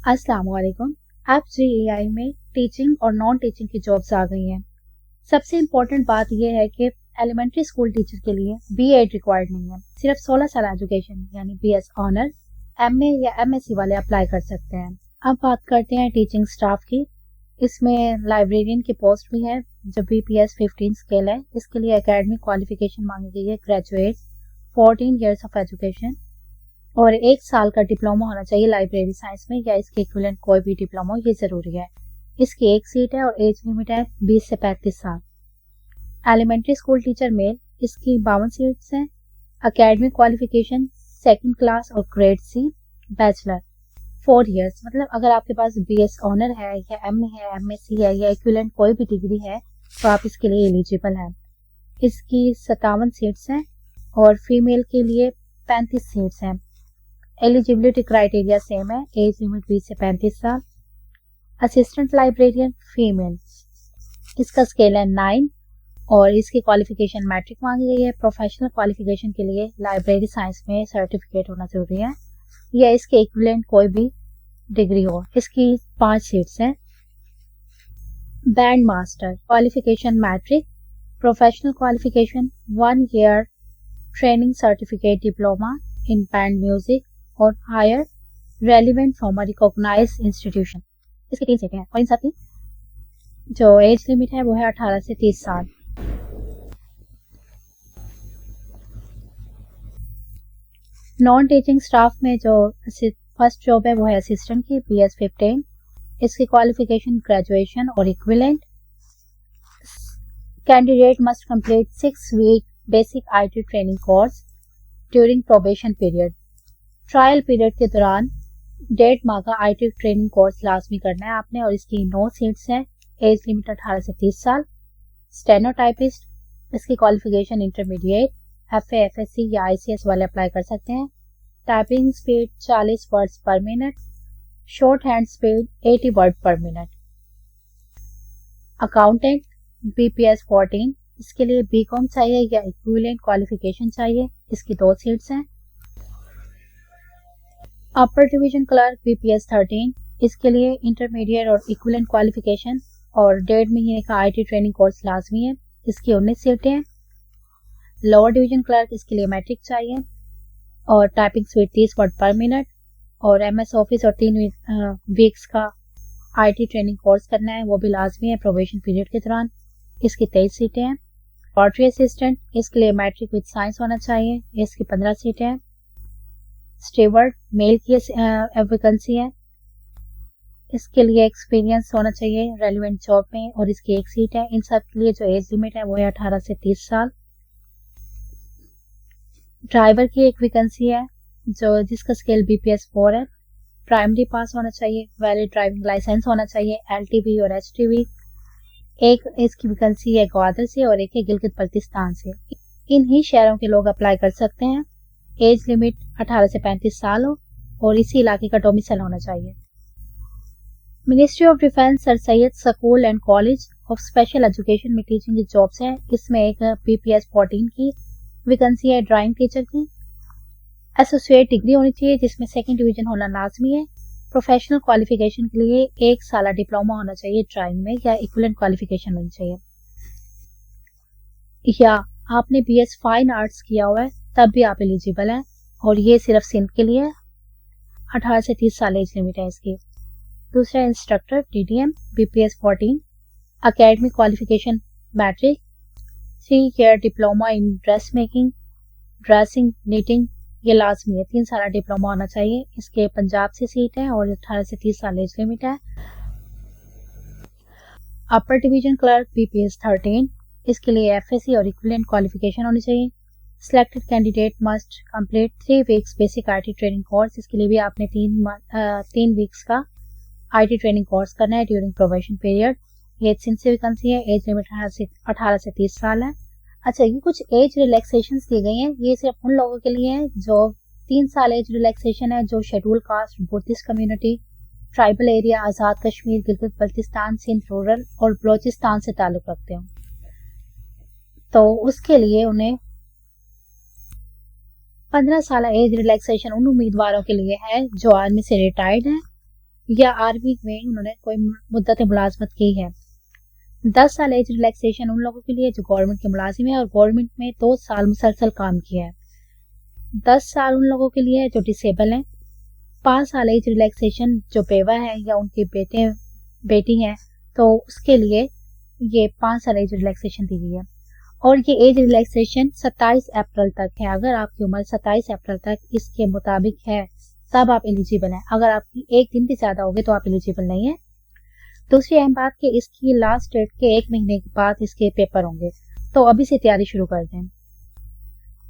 अस्सलाम वालेकुम। अब जीईआई में टीचिंग और नॉन टीचिंग की जॉब्स आ गई हैं। सबसे इम्पोर्टेंट बात यह है कि एलिमेंट्री स्कूल टीचर के लिए बीएड रिक्वायर्ड नहीं है। सिर्फ 16 साल एजुकेशन यानी बीएस ऑनर, एमए या एमएससी वाले अप्लाई कर सकते हैं। अब बात करते हैं टीचिंग स्टाफ की। इसमें लाइब्रेरियन की पोस्ट भी है जो BPS 15 स्केल है। इसके लिए एकेडमिक क्वालिफिकेशन मांगी गई है ग्रेजुएट, 14 ईयर्स ऑफ एजुकेशन और 1 साल का डिप्लोमा होना चाहिए लाइब्रेरी साइंस में या इसके इक्विवेलेंट कोई भी डिप्लोमा, ये जरूरी है। इसकी 1 सीट है और एज लिमिट है 20 से 35 साल। एलिमेंट्री स्कूल टीचर मेल, इसकी 52 सीट्स हैं। एकेडमिक क्वालिफिकेशन 2nd क्लास और ग्रेड C, बैचलर 4 ईयर्स। मतलब अगर आपके पास BS ऑनर है या MA है, MSc है या इक्विवेलेंट कोई भी डिग्री है तो आप इसके लिए एलिजिबल हैं। इसकी 57 सीट्स हैं और फीमेल के लिए 35 सीट्स हैं। एलिजिबिलिटी क्राइटेरिया सेम है, एज लिमिट 20 से 35 साल। असिस्टेंट लाइब्रेरियन फीमेल, इसका स्केल है 9 और इसकी क्वालिफिकेशन मैट्रिक मांगी गई है। प्रोफेशनल क्वालिफिकेशन के लिए लाइब्रेरी साइंस में सर्टिफिकेट होना जरूरी है या इसके इक्विवेलेंट कोई भी डिग्री हो। इसकी 5 सीट्स हैं। Band master, qualification matric, professional qualification 1 year training certificate diploma in band music और higher relevant from a recognised institution. इसकी 3 सीटें हैं और इन सब की जो एज लिमिट है वो है 18 से 30 साल। नॉन टीचिंग स्टाफ में जो फर्स्ट जॉब है वो है असिस्टेंट की, BS 15। इसकी क्वालिफिकेशन ग्रेजुएशन और equivalent. Candidate must complete 6 week basic IT training course during probation period. Trial period के दौरान 1.5 माह का IT ट्रेनिंग कोर्स लाजमी करना है आपने और इसकी 9 सीट्स हैं। एज लिमिट 18 से 30 साल। स्टेनोटाइपिस्ट, इसकी क्वालिफिकेशन इंटरमीडिएट, FA FSC या ICS वाले अप्लाई कर सकते हैं। टाइपिंग स्पीड 40 वर्ड्स पर minute, short hand speed 80 word पर मिनट। अकाउंटेंट BPS 14, इसके लिए BCom चाहिए या इक्विवेलेंट क्वालिफिकेशन चाहिए। इसकी 2 सीट्स हैं। अपर डिवीजन क्लर्क BPS 13, इसके लिए इंटरमीडिएट और इक्विवेलेंट क्वालिफिकेशन और 1.5 महीने का IT ट्रेनिंग कोर्स लाजमी है। इसकी 19 सीटें हैं। लोअर डिवीजन क्लर्क, इसके लिए मैट्रिक चाहिए और टाइपिंग स्पीड 30 वर्ड पर मिनट और MS ऑफिस और 3 वीक्स का IT ट्रेनिंग कोर्स करना है, वो भी लाजमी है प्रोबेशन पीरियड के दौरान। इसकी 23 सीटें हैं। लॉटरी असिस्टेंट, इसके लिए मैट्रिक विद साइंस होना चाहिए। इसकी 15 सीटें हैं। स्टीवर्ड, मेल की वैकेंसी है। इसके लिए एक्सपीरियंस होना चाहिए रेलिवेंट जॉब में और इसकी 1 सीट है। इन सब के लिए जो एज लिमिट है वो है 18 से 30 साल। ड्राइवर की एक वैकेंसी है जो जिसका स्केल BPS 4 है। प्राइमरी पास होना चाहिए, वैलिड ड्राइविंग लाइसेंस होना चाहिए, LTV और HTV। एक इसकी वैकेंसी है ग्वादर से और एक है गिलगित बल्तिस्तान से। इन्हीं शहरों के लोग अप्लाई कर सकते हैं। एज लिमिट 18 से 35 साल हो और इसी इलाके का डोमिसाइल होना चाहिए। Ministry of defence sir Syed school and college of special education में टीचिंग की जॉब्स है। इसमें एक BPS 14 की वैकेंसी है ड्राइंग टीचर की। एसोसिएट डिग्री होनी चाहिए जिसमें 2nd डिवीजन होना लाजमी है। प्रोफेशनल क्वालिफिकेशन के लिए 1 साल डिप्लोमा होना चाहिए ड्राइंग में या इक्विवेलेंट क्वालिफिकेशन होनी चाहिए। या आपने BS फाइन आर्ट्स किया हुआ है तब भी आप एलिजिबल हैं और ये सिर्फ सिंध के लिए 18 से 30 साल एज लिमिट है इसकी। दूसरा instructor DDM BPS 14, academic qualification matric, 3 year diploma in dress making, dressing, knitting, ये लाजमी है। 3 साल डिप्लोमा होना चाहिए। इसके पंजाब से सीट है और 18 से 30 साल एज लिमिट है। अपर डिवीजन क्लर्क BPS 13, इसके लिए FSC और इक्विवेलेंट क्वालिफिकेशन होनी चाहिए। Selected candidate must complete 3 weeks basic IT training course. इसके लिए भी आपने 3 वीक्स का IT ट्रेनिंग कोर्स करना है ड्यूरिंग प्रोबेशन पीरियड। एज सिंध से वैकेंसी है। एज लिमिट 18 से 30 साल है। अच्छा, ये कुछ एज रिलैक्सेशन दी गई हैं, ये सिर्फ उन लोगों के लिए है जो 3 साल एज रिलैक्सेशन है जो schedule caste, Buddhist community, tribal area, Azad Kashmir, Gilgit Baltistan, Sindh rural और बलोचिस्तान से ताल्लुक रखते हो। तो उसके लिए उन्हें 15 साल एज रिलैक्सेशन उन उम्मीदवारों के लिए है जो आर्मी से रिटायर्ड हैं या आर्मी में उन्होंने कोई मुद्दत मुलाजमत की है। 10 साल एज रिलैक्सेशन उन लोगों के लिए जो गवर्नमेंट के मुलाजिम है और गवर्नमेंट में 2 साल मुसलसल काम किया है। 10 साल उन लोगों के लिए जो डिसेबल हैं। 5 साल एज रिलैक्सेशन जो बेवा है या उनके बेटी हैं, तो उसके लिए ये 5 साल एज रिलैक्सेशन दी गई है। और ये एज रिलैक्सेशन 27 अप्रैल तक है। अगर आपकी उम्र 27 अप्रैल तक इसके मुताबिक है तब आप एलिजिबल हैं। अगर आपकी एक दिन भी ज्यादा होगी तो आप एलिजिबल नहीं है। दूसरी अहम बात कि इसकी लास्ट डेट के 1 महीने के बाद इसके पेपर होंगे, तो अभी से तैयारी शुरू कर दें।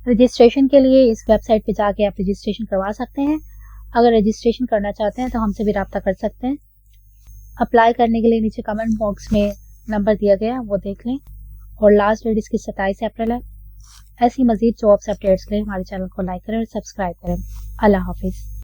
रजिस्ट्रेशन के लिए इस वेबसाइट पे जाके आप रजिस्ट्रेशन करवा सकते हैं। अगर रजिस्ट्रेशन करना चाहते हैं तो हमसे भी रब्ता कर सकते हैं। अप्लाई करने के लिए नीचे कमेंट बॉक्स में नंबर दिया गया है, वो देख लें। और लास्ट डेट इसकी 27 अप्रैल है। ऐसी मजीद जॉब्स अपडेट्स के लिए हमारे चैनल को लाइक करें और सब्सक्राइब करें। अल्लाह हाफिज़।